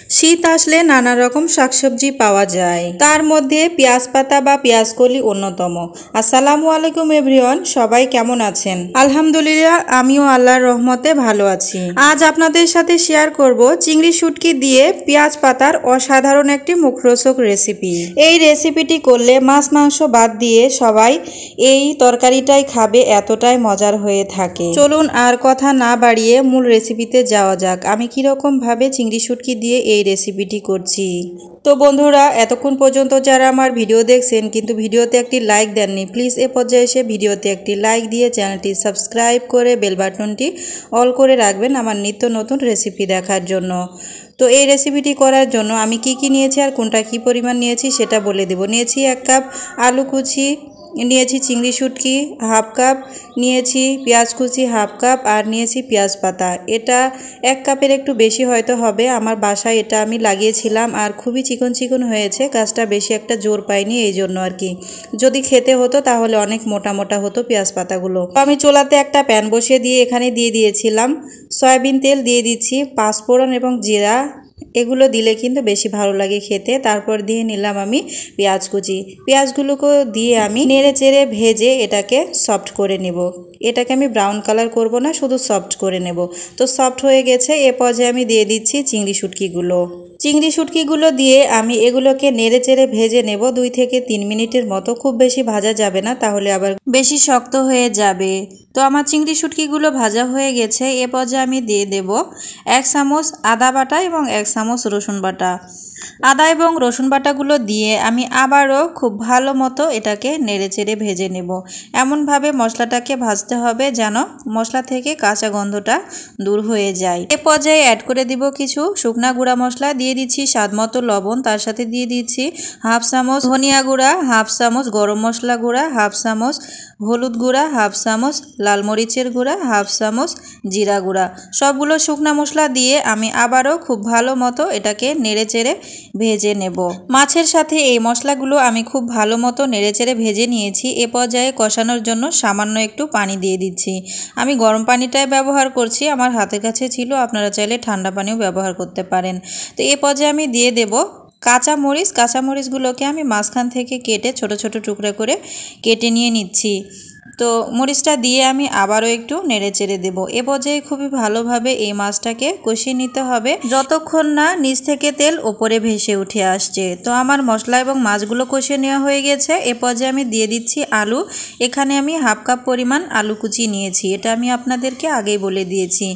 শীত আসলে নানা রকম শাকসবজি পাওয়া যায়, তার মধ্যে পেঁয়াজ পাতা বা পেঁয়াজকলি অন্যতম। আসসালামু আলাইকুম এভরিওয়ান, সবাই কেমন আছেন? আলহামদুলিল্লাহ, আমিও আল্লাহর রহমতে ভালো আছি। আজ আপনাদের সাথে শেয়ার করব চিংড়ি শুটকি দিয়ে পেঁয়াজ পাতার অসাধারণ একটি মুখরোচক রেসিপি। এই রেসিপিটি করলে মাছ মাংস বাদ দিয়ে সবাই এই তরকারিটাই খাবে, এতটাই মজার হয়ে থাকে। চলুন আর কথা না বাড়িয়ে মূল রেসিপিতে যাওয়া যাক। আমি কিরকম ভাবে চিংড়ি শুটকি দিয়ে এই রেসিপিটি করছি। তো বন্ধুরা, এতক্ষণ পর্যন্ত যারা আমার ভিডিও দেখছেন কিন্তু ভিডিওতে একটি লাইক দেননি, প্লিজ এ পর্যায়ে এসে ভিডিওতে একটি লাইক দিয়ে চ্যানেলটি সাবস্ক্রাইব করে বেল বাটনটি অল করে রাখবেন আমার নিত্য নতুন রেসিপি দেখার জন্য। তো এই রেসিপিটি করার জন্য আমি কি নিয়েছি আর কোনটা কি পরিমাণ নিয়েছি সেটা বলে দেব। নিয়েছি 1 কাপ আলু কুচি, নিয়েছি চিংড়ি শুটকি হাফ কাপ, নিয়েছি পেঁয়াজ কুচি হাফ কাপ, আর নিয়েছি পেঁয়াজ পাতা। এটা 1 কাপের একটু বেশি হয়তো হবে, আমার বাসায় এটা আমি লাগিয়েছিলাম আর খুবই চিকন চিকন হয়েছে, গাছটা বেশি একটা জোর পাইনি এই জন্য আর কি। যদি খেতে হতো তাহলে অনেক মোটা মোটা হতো পেঁয়াজ পাতাগুলো। তো আমি চুলাতে একটা প্যান বসিয়ে দিয়ে এখানে দিয়ে দিয়েছিলাম সয়াবিন তেল, দিয়ে দিচ্ছি পাঁচফোড়ন এবং জিরা, এগুলো দিলে কিন্তু বেশি ভালো লাগে খেতে। তারপর দিয়ে নিলাম আমি পেঁয়াজ কুচি, পেঁয়াজগুলোকে দিয়ে আমি নেড়ে চেড়ে ভেজে এটাকে সফট করে নেব। এটাকে আমি ব্রাউন কালার করব না, শুধু সফট করে নেব। তো সফট হয়ে গেছে, এ পর্যায়ে আমি দিয়ে দিচ্ছি চিংড়ি শুটকিগুলো। চিংড়ি শুটকিগুলো দিয়ে আমি এগুলোকে নেড়ে চেড়ে ভেজে নেব 2 থেকে 3 মিনিটের মতো। খুব বেশি ভাজা যাবে না, তাহলে আবার বেশি শক্ত হয়ে যাবে। তো আমার চিংড়ি শুটকিগুলো ভাজা হয়ে গেছে, এ পর্যায়ে আমি দিয়ে দেব 1 চামচ আদা বাটা এবং 1 চামচ রসুন বাটা। আদা এবং রসুন বাটাগুলো দিয়ে আমি আবারও খুব ভালো মতো এটাকে নেড়ে চেড়ে ভেজে নেব। এমনভাবে মশলাটাকে ভাজতে হবে যেন মশলা থেকে কাঁচা গন্ধটা দূর হয়ে যায়। এ পর্যায়ে অ্যাড করে দিব কিছু শুকনা গুঁড়া মশলা, দিয়ে দিচ্ছি স্বাদ মতো লবণ, তার সাথে দিয়ে দিচ্ছি হাফ চামচ ধনিয়া গুঁড়া, হাফ চামচ গরম মশলা গুঁড়া, হাফ চামচ হলুদ গুঁড়া, হাফ চামচ লাল মরিচের গুঁড়া, হাফ চামচ জিরা গুঁড়া। সবগুলো শুকনা মশলা দিয়ে আমি আবারও খুব ভালো মতো এটাকে নেড়ে চেড়ে ভেজে নেব। মাছের সাথে এই মশলাগুলো আমি খুব ভালো মতো নেড়েচেড়ে ভেজে নিয়েছি। এ পর্যায়ে কষানোর জন্য সামান্য একটু পানি দিয়ে দিচ্ছি। আমি গরম পানিটাই ব্যবহার করছি, আমার হাতের কাছে ছিল, আপনারা চাইলে ঠান্ডা পানিও ব্যবহার করতে পারেন। তো এ পর্যায়ে আমি দিয়ে দেব কাঁচামরিচ। কাঁচামরিচগুলোকে আমি মাঝখান থেকে কেটে ছোট ছোট টুকরা করে কেটে নিয়ে নিচ্ছি। তো মরিচটা দিয়ে আমি আবারও একটু নেড়ে চেড়ে দেবো। এ পর্যায়ে খুবই ভালোভাবে এই মাছটাকে কষিয়ে নিতে হবে যতক্ষণ না নিচ থেকে তেল ওপরে ভেসে উঠে আসছে। তো আমার মশলা এবং মাছগুলো কষিয়ে নেওয়া হয়ে গেছে। এ পর্যায়ে আমি দিয়ে দিচ্ছি আলু। এখানে আমি হাফ কাপ পরিমাণ আলু কুচি নিয়েছি, এটা আমি আপনাদেরকে আগেই বলে দিয়েছি।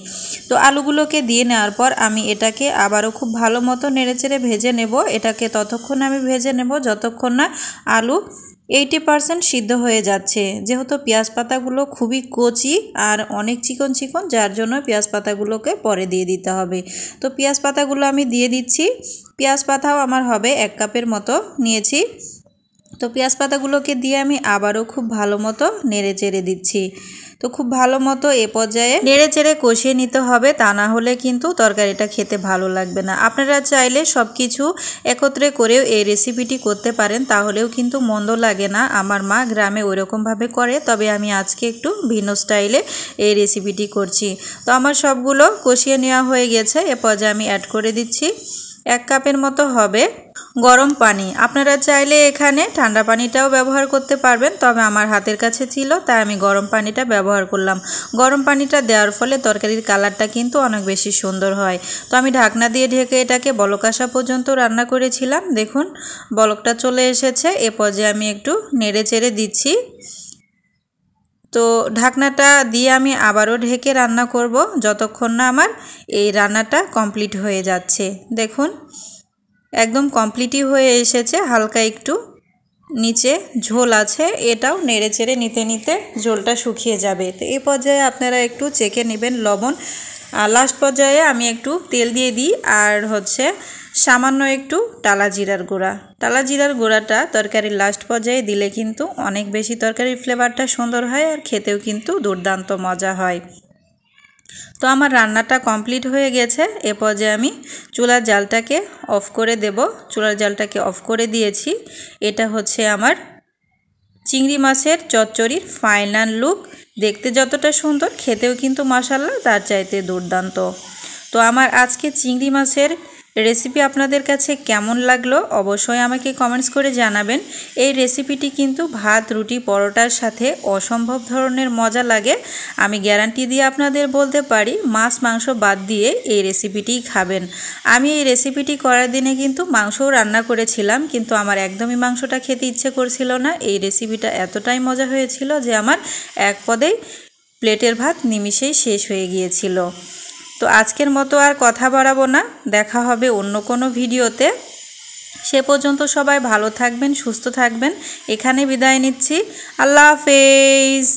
তো আলুগুলোকে দিয়ে নেওয়ার পর আমি এটাকে আবারও খুব ভালো মতো নেড়ে চেড়ে ভেজে নেব। এটাকে ততক্ষণ আমি ভেজে নেব যতক্ষণ না আলু 80% সিদ্ধ হয়ে যাচ্ছে। যেহেতু পেঁয়াজ পাতাগুলো খুবই কচি আর অনেক চিকন চিকন, যার জন্য পেঁয়াজ পাতাগুলোকে পরে দিয়ে দিতে হবে। তো পেঁয়াজ পাতাগুলো আমি দিয়ে দিচ্ছি। পেঁয়াজ পাতাও আমার হবে 1 কাপের মতো নিয়েছি। তো পেঁয়াজ পাতাগুলোকে দিয়ে আমি আবারও খুব ভালো মতো নেড়ে চেড়ে দিচ্ছি। তো খুব ভালো মতো এ পর্যায়ে নেড়ে চেড়ে কষিয়ে নিতে হবে, তা না হলে কিন্তু তরকারিটা খেতে ভালো লাগবে না। আপনারা চাইলে সব কিছু একত্রে করেও এই রেসিপিটি করতে পারেন, তাহলেও কিন্তু মন্দ লাগে না। আমার মা গ্রামে ওইরকমভাবে করে, তবে আমি আজকে একটু ভিন্ন স্টাইলে এই রেসিপিটি করছি। তো আমার সবগুলো কষিয়ে নেওয়া হয়ে গেছে। এ পর্যায়ে আমি অ্যাড করে দিচ্ছি 1 কাপের মতো হবে গরম পানি। আপনারা চাইলে এখানে ঠান্ডা পানিটাও ব্যবহার করতে পারবেন, তবে আমার হাতের কাছে ছিল তাই আমি গরম পানিটা ব্যবহার করলাম। গরম পানিটা দেওয়ার ফলে তরকারির কালারটা কিন্তু অনেক বেশি সুন্দর হয়। তো আমি ঢাকনা দিয়ে ঢেকে এটাকে বলক আসা পর্যন্ত রান্না করেছিলাম। দেখুন বলকটা চলে এসেছে। এ পর্যায়ে আমি একটু নেড়ে চেড়ে দিচ্ছি। তো ঢাকনাটা দিয়ে আমি আবারও ঢেকে রান্না করব যতক্ষণ না আমার এই রান্নাটা কমপ্লিট হয়ে যাচ্ছে। দেখুন একদম কমপ্লিটই হয়ে এসেছে, হালকা একটু নিচে ঝোল আছে, এটাও নেড়ে চেড়ে নিতে নিতে ঝোলটা শুকিয়ে যাবে। তো এই পর্যায়ে আপনারা একটু চেখে নেবেন লবণ। লাস্ট পর্যায়ে আমি একটু তেল দিয়ে দিই, আর সামান্য একটু টালা জিরার গুঁড়া। টালা জিরার গুঁড়াটা তরকারির লাস্ট পর্যায়ে দিলে কিন্তু অনেক বেশি তরকারির ফ্লেভারটা সুন্দর হয়, আর খেতেও কিন্তু দুর্দান্ত মজা হয়। তো আমার রান্নাটা কমপ্লিট হয়ে গেছে। এ পর্যায়ে আমি চুলার জালটাকে অফ করে দেব। চুলার জালটাকে অফ করে দিয়েছি। এটা হচ্ছে আমার চিংড়ি মাছের চচ্চড়ির ফাইনাল লুক। দেখতে যতটা সুন্দর, খেতেও কিন্তু মাশাআল্লাহ তার চাইতে দুর্দান্ত। তো আমার আজকে চিংড়ি মাছের রেসিপি আপনাদের কাছে কেমন লাগলো অবশ্যই আমাকে কমেন্টস করে জানাবেন। এই রেসিপিটি কিন্তু ভাত, রুটি, পরোটার সাথে অসম্ভব ধরনের মজা লাগে। আমি গ্যারান্টি দিয়ে আপনাদের বলতে পারি মাছ মাংস বাদ দিয়ে এই রেসিপিটিই খাবেন। আমি এই রেসিপিটি করার দিনে কিন্তু মাংসও রান্না করেছিলাম, কিন্তু আমার একদমই মাংসটা খেতে ইচ্ছে করছিল না। এই রেসিপিটা এতটাই মজা হয়েছিল যে আমার এক পদেই প্লেটের ভাত নিমিষেই শেষ হয়ে গিয়েছিল। তো আজকের মতো আর কথা বাড়াবো না, দেখা হবে অন্য কোনো ভিডিওতে। সে পর্যন্ত সবাই ভালো থাকবেন, সুস্থ থাকবেন। এখানে বিদায় নিচ্ছি। আল্লাহ হাফেজ।